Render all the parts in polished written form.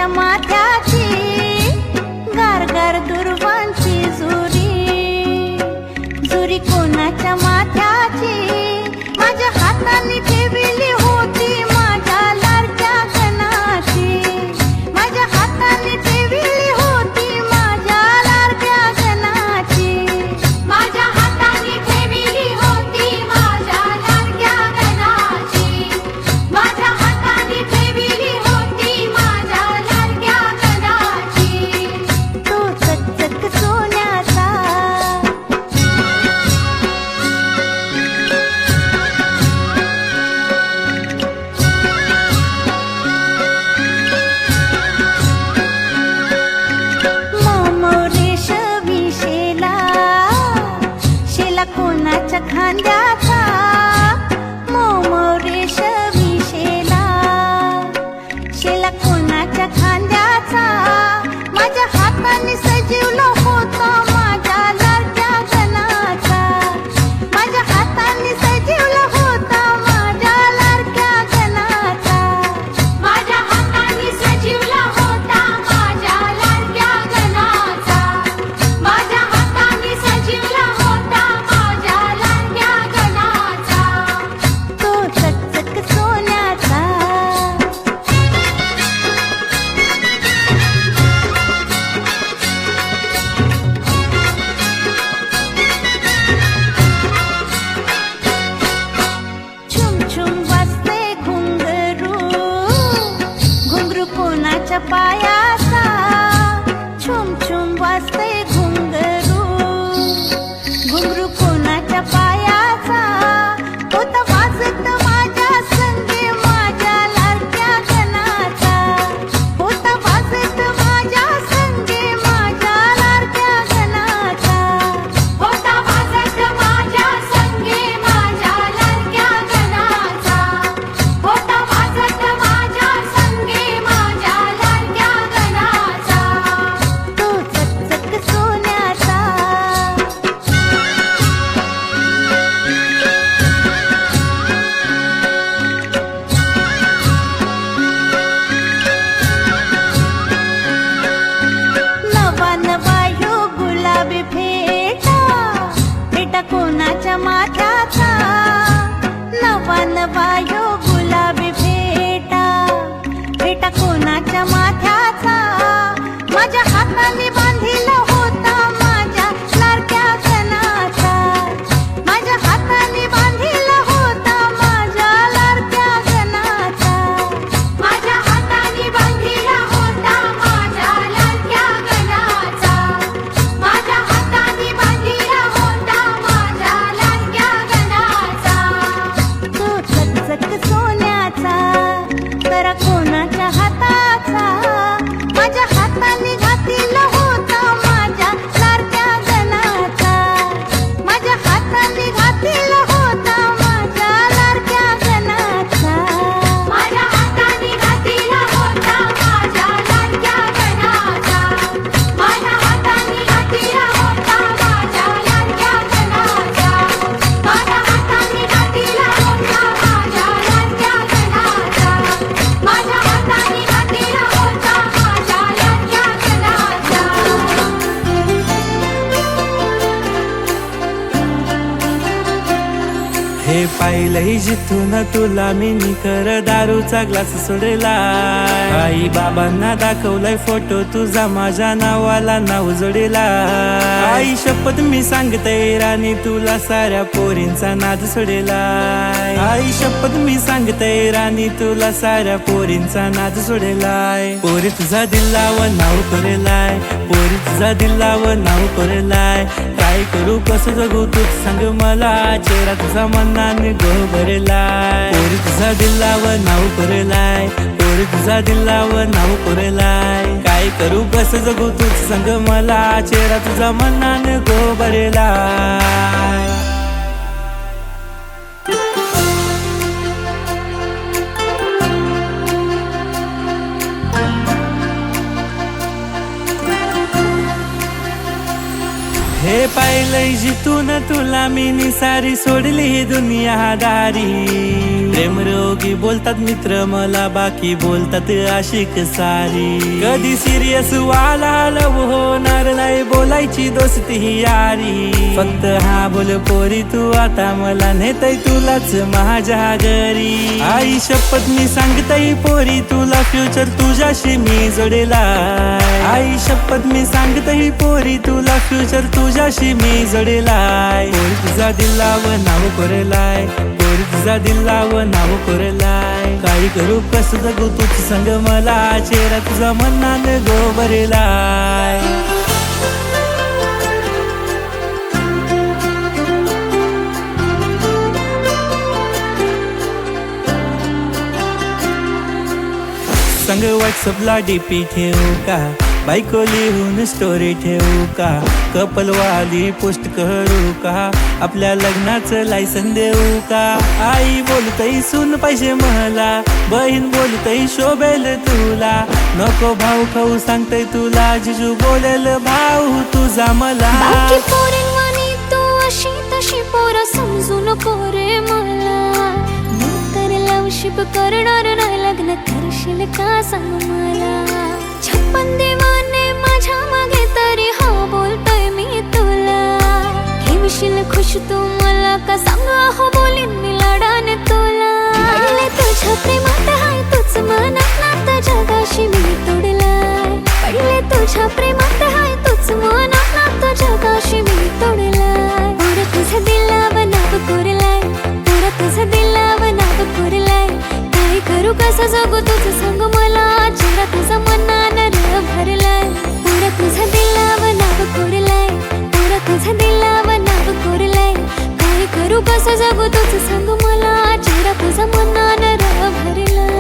कोणाच्या माथ्याची गारगार दुर्वांची जुरी जुरी कोणाच्या माथ्याची माझ्या हाताने ठेवली होती माझ्या लाडक्या गणाची माझ्या हाताने ठेवली होती माझ्या लाडक्या गणाची माझ्या हाताने ठेवली होती माझ्या लाडक्या गणाची माझ्या हाताने ठेवली होती माझ्या लाडक्या गणाची तो चकचक सोन्याचा शेला कोणाच्या खांद्याचा मोमोरेश विशेला शेला कोणाच्या खांद्याचा माझ्या हाताने सजीवला होता माझ्या लाडक्या गणाचा माझ्या हाताने सजीवला होता माझ्या लाडक्या गणाचा माझ्या हाताने सजीवला होता माझ्या लाडक्या गणाचा माझ्या हाताने सजीवला होता माझ्या लाडक्या गणाचा तो चकचक सोन्याचा छुम छुम वाजते घुंगरू घुंगरू कोणाच्या पायाचा छुम छुम वाजते घुंगरू घुंगरू कोणाच्या पायाचा होता वाजत माझ्या संगे माझ्या लाडक्या गणाचा होता वाजत माझ्या संगे माझ्या लाडक्या गणाचा होता वाजत माझ्या संगे माझ्या लाडक्या गणाचा होता वाजत माझ्या संगे माझ्या लाडक्या गणाचा तो चकचक सोन्याचा नवा नवा यो गुलाबी फेटा फेटा कोणाच्या माथ्याचा नवा नवा यो गुलाबी फेटा फेटा कोणाच्या माथ्याचा माझ्या हाताने बांधिला होता माझ्या लाडक्या गणाचा माझ्या हाताने बांधिला होता माझ्या लाडक्या गणाचा माझ्या हाताने बांधिला होता माझ्या लाडक्या गणाचा माझ्या हाताने बांधिला होता माझ्या लाडक्या गणाचा तो चकचक सोन्याचा तर कोणाच्या हाताचा माझ्या हाताने घातला होता माझ्या लाडक्या गणाचा माझ्या हाताने घातला होता माझ्या लाडक्या गणाचा माझ्या हाताने घातला होता माझ्या लाडक्या गणाचा माझ्या हाताने घातला होता माझ्या लाडक्या गणाचा माझ्या हाताने घातला होता माझ्या लाडक्या गणाचा माझ्या हाताने घातला होता माझ्या लाडक्या गणाचा हे पाहिलंय जिथून तुला मी निकर दारूचा ग्लास सोडलाय आई बाबांना दाखवलाय फोटो तुझा माझ्या नावाला नाव जोडलाय आई शपथ मी सांगते राणी तुला साऱ्या पोरींचा नाद सोडलाय आई शपथ मी सांगते राणी तुला साऱ्या पोरींचा नाद सोडलाय पोरी तुझा दिलाव नाव करेलाय पोरी तुझा दिलाव नाव करेलाय काय करू कसं जगू तूच सांग मला चेहरा तुझा मनाने गोबरलाय पोरी तुझा दिलावर नाव करेलाय पोरी तुझा दिलावर नाव करेलाय काय करू कसं जगू तूच सांग मला चेहरा तुझा मनाने गोबरलाय हे पाहिलंय जिथून तुला मी निसारी सोडली ही दुनियादारी प्रेमरोगी बोलतात मित्र मला, बाकी बोलतात आशिक सारी. कधी सिरियस वाला लव होणार नाही, बोलायची दोस्ती ही यारी. फक्त हा बोल पोरी तू आता मला नेतय तुलाच माझ्या घरी. आई शपथ मी सांगतय पोरी तुला फ्युचर तुझ्याशी मी जोडेलाय. आई शपथ मी सांगतय पोरी तुला फ्युचर तुझ्याशी मी जोडेलाय. पोरी तुझा दिलाव नाव कोरलाय, पोरी तुझा दिलाव नाव कोरलाय. काही करू कसं जगू तुझ संग मला, चेहरा तुझा मनाने गोबरलाय. संग व्हॉट्सअपला डीपी ठेवू का, बायको लिहून स्टोरी ठेवू का, कपल वाली पोस्ट करू का, आपल्या लग्नाचं लायसन देऊ का. आई बोलतय सून पाहिजे मला, बहीण बोलतय शोभेल तुला. नको भाऊ खाऊ सांगतय तुला, जिजू बोलेल भाऊ तुझा मला. बाकी पोरींवानी तू अशी तशी पोरं समजू नको रे मला. नंतर लवशिप करणार नाही, लग्न करशील का सांग मला. छप्पन दिवाने माझ्या मागे तरी हा बोलतोय मी तुला. ठेवशील खुश तू मला का सांगा, हो बोलीन मी लाडाने तुला. पडले तुझ्या प्रेमात हाय तूच मनात नातं जगाशी मी तोडलाय. पडले तुझ्या प्रेमात हाय तूच मनात नातं जगाशी मी तोडलाय. पोरं तुझं दिलाव नाव कोरलाय, पोरं तुझं दिलाव नाव कोरलाय. काय करू कसं जगू तुझं सांग मला, चेहरा तुझा मनानं भरलाय. पोरं तुझं दिलाव नाव कोरलाय, पोरं तुझं दिलाव नाव कोरलाय. काय करू कसं जगू तुझं सांग मला, चेहरा तुझा मनानं भरलाय.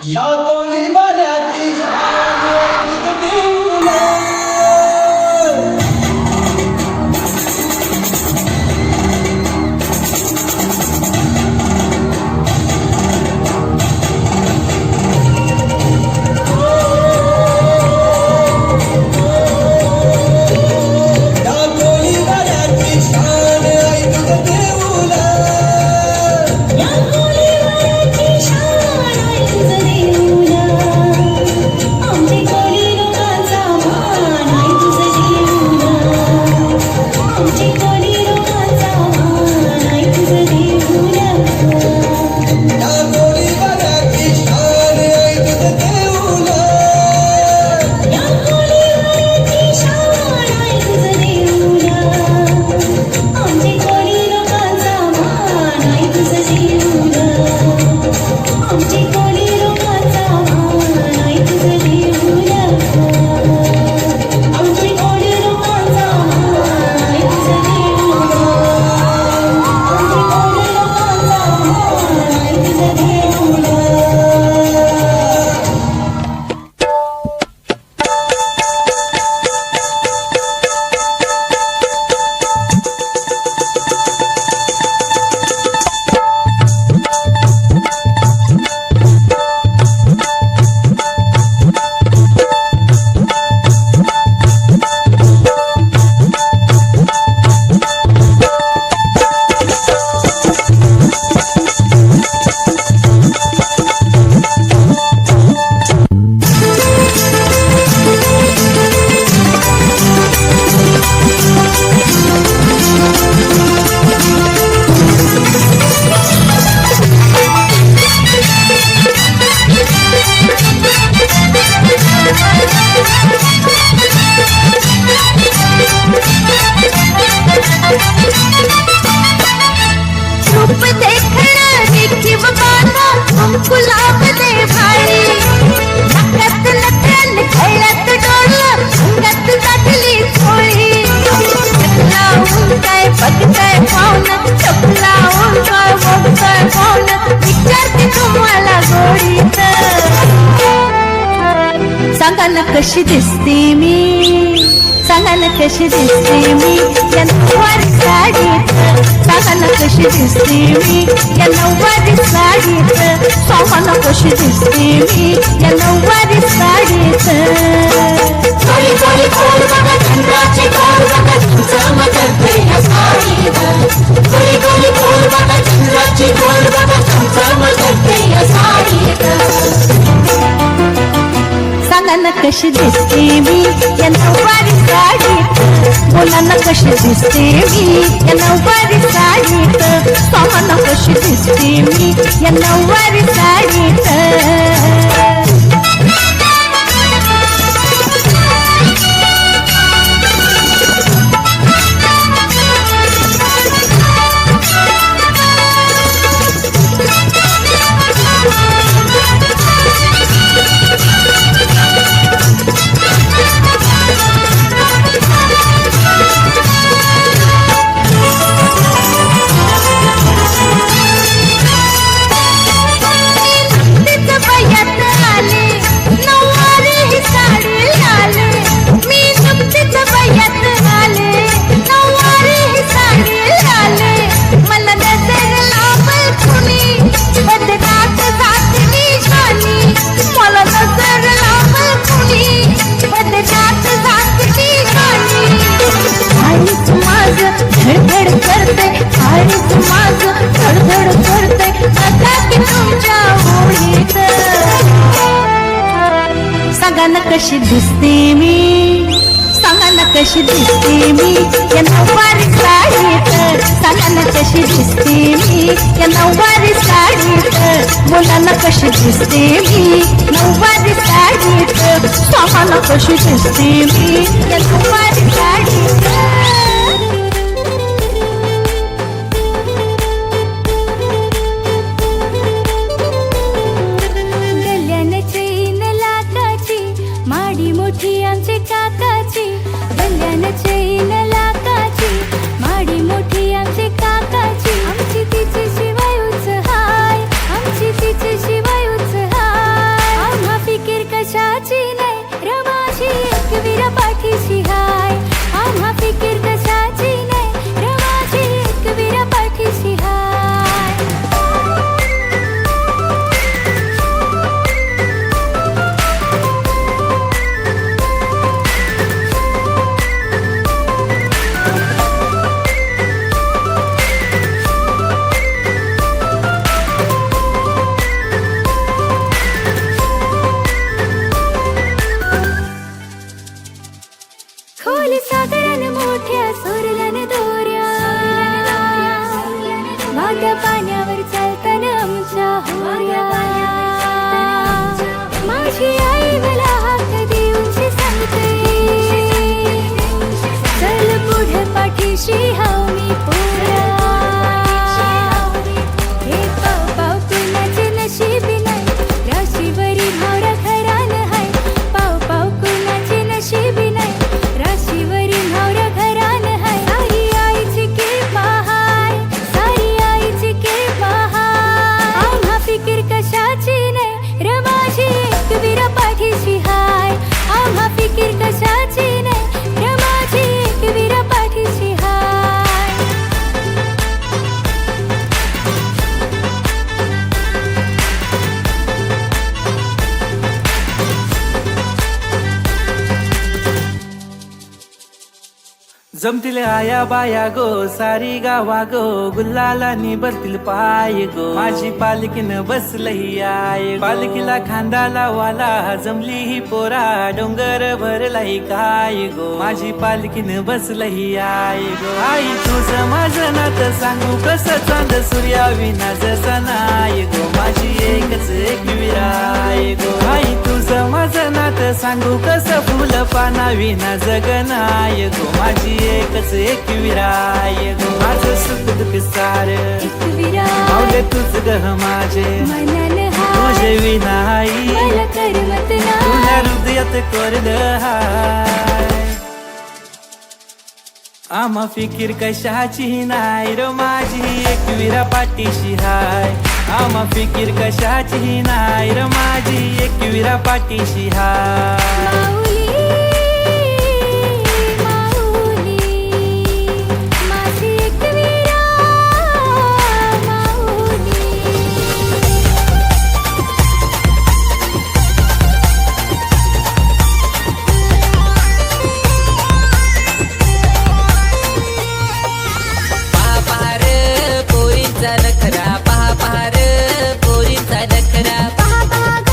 या तोली बाल्याची आमचे गुलाब दे भाई नाकात नथन खेळत डोळं अंगात दाटली चोळी चपलावून काय बघताय पाहुणं चपलावून काय बघताय पाहुणं विचारते तुम्हाला गोडीत सांगा ना कशी दिसते मी सांगा ना कशी दिसते मी या नऊवारी साडीत सांगा ना कशी दिसते मी या नऊवारी साडीत सांगा ना कशी दिसते मी या नऊवारी साडीत गोरी गोरी गोर बघा चंद्राची गोर बघा चमकते या साडीत गोरी गोरी गोर बघा चंद्राची गोर बघा चमकते या साडीत सांगा ना कशी दिसते मी या नऊवारी साडीत बोला ना कशी दिसते मी या नऊवारी साडीत सांगा ना कशी दिसते मी या नऊवारी साडीत धडधड करते आणि माझं धडधड करते आता की तुमच्या ओळीत सांगा ना कशी दिसते मी सांगा ना कशी दिसते मी या नऊवारी साडीत सांगा ना कशी दिसते मी या नऊवारी साडीत बोला ना कशी दिसते मी नऊवारी साडीत सांगा ना कशी दिसते मी या नऊवारी साडीत पाण्यावर चालताना आमच्या होऱ्या माझी आई मला हात देऊनशी सांगते चल पुढे पाठीशी हाव मी पोऱ्या हे पाव पाव कुणाचे नशीबी नाही राशीवरी भावरा घरान हाय पाव पाव कुणाचे नशीबी नाही राशीवरी भावरा घरान हाय सारी आईची कृपा हाय सारी आईची कृपा हाय आम्हा फिकीर कशाची नाही र माझी एकवीरा पाठीशी हाय आम्हा फिकीर कशाची नाही र माझी एकवीरा पाठीशी हाय जमतील आया बाया गो सारी गावा गो गुल्लाला निभरतील पाय गो माझी पालखीनं बसलही आय पालखीला खांदा वाला जमली ही पोरा डोंगर भरलाही काय गो माझी पालखीनं बसलही आय गो आई तुझं माझं नातं सांगू कसं चांद सूर्या विना जसा नाय गो माझी एकच एकविराय गो. आई तुझं माझं नातं सांगू कसं फुल पाना विना जगनाय गो. माझी एकच एकविराय गो. माझं सुख दुःख सार एकविरा माऊले तुझ गह माझे मनान तुझे हाय विना आई मला करमत तुझ्या नाही. हृदयात कोरलं हाय. आम्हा फिकीर कशाची नाही र माझी एकविरा पाठीशी हाय. आम्हा फिकीर कशाची नाही र माझी एकविरा पाठीशी हाय. माऊली माऊली माझी एकविरा माऊली. पहार पोरींचा नखरा पहार पोरींचा नखरा पहा ग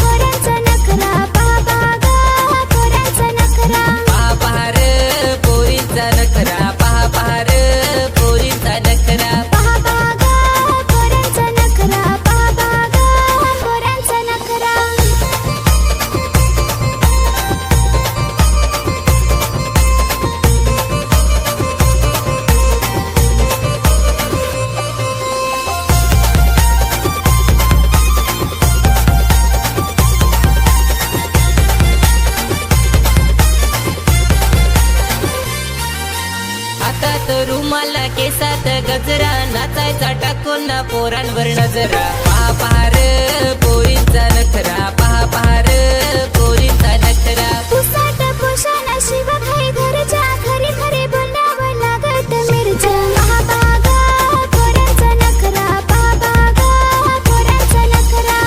पोरांचा नखरा पहा ग पोरांचा नखरा. पहार पोरींचा नखरा पहार पोरींचा नखरा पहा ग पोरांचा नखरा पहा ग पोरांचा नखरा. हातात रुमाला केसात गजरा नाचायचा टाकून ना पोरांवर नजरा पहार पोरींचा नखरा पहार पोरींचा नखरा पुसाट पोषण शिव काही घरच्या खरी खरी बोलावं लागत मिरच्या. पहा ग पोरांचा नखरा पहा ग पोरांचा नखरा.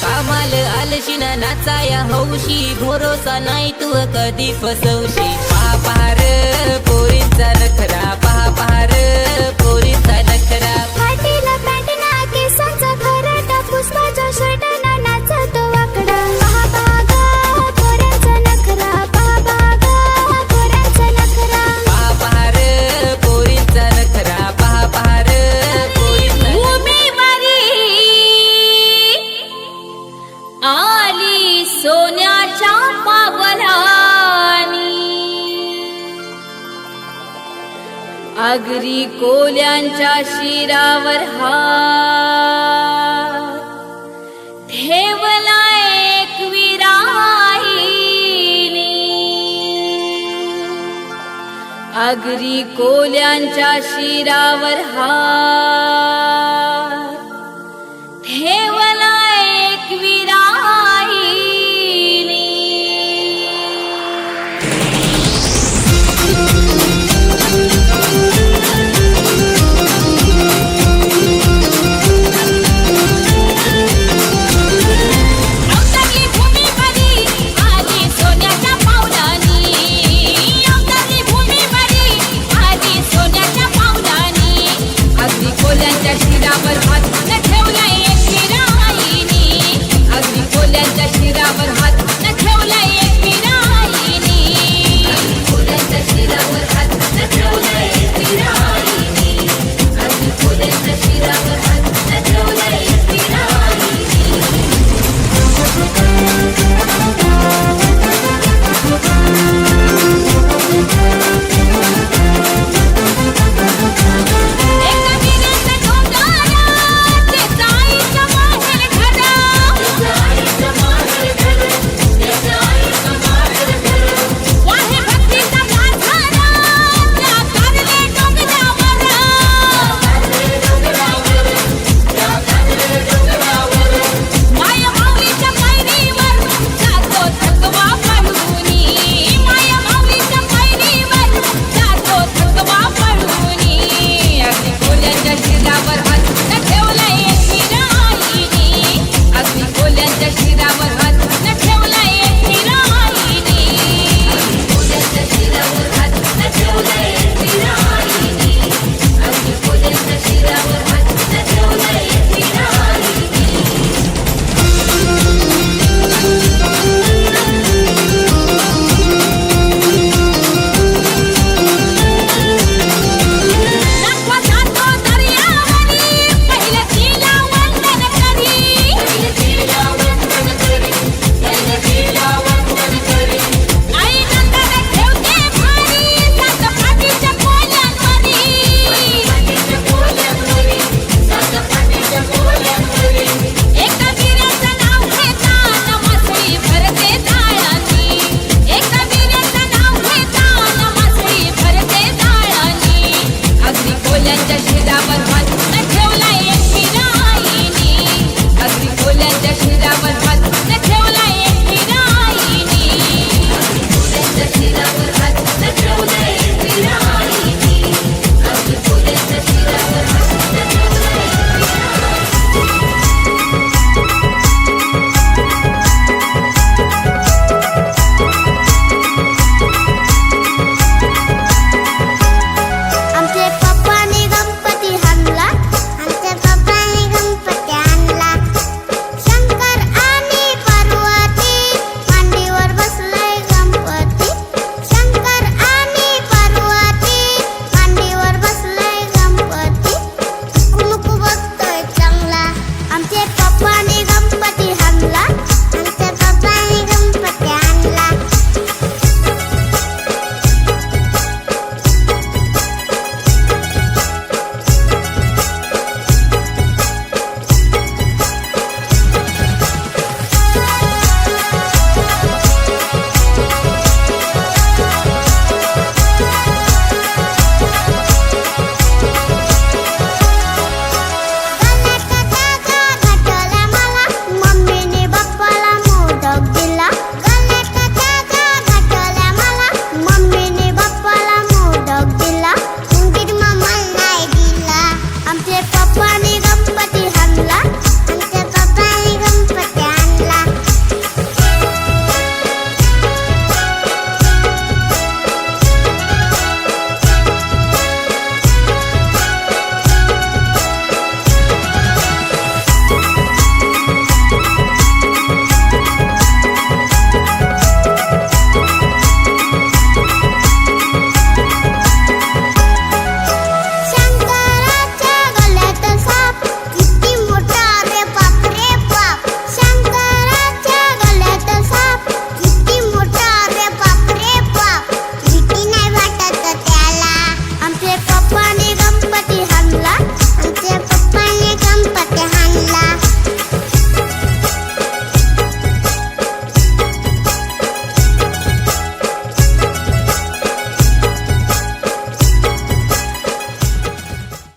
कामाल आलशीना नाचाया हौशी भरोसा नाही तू कधी फसवशी पहार पोरींचा नखरा पहार पोरींचा नखरा फाटीला पॅन्ट ना केसांचा खराटा पुष्पाचा शर्ट ना नाचतो वाकडा. पहा ग पोरांचा नखरा पहा ग पोरांचा नखरा. पहार पोरींचा नखरा पहार पोरींचा उमेवारी आली सोन्याच्या पावलानी आगरी कोल्यांच्या शिरावर हात ठेवला एकविराईने. आगरी कोल्यांच्या शिरावर हात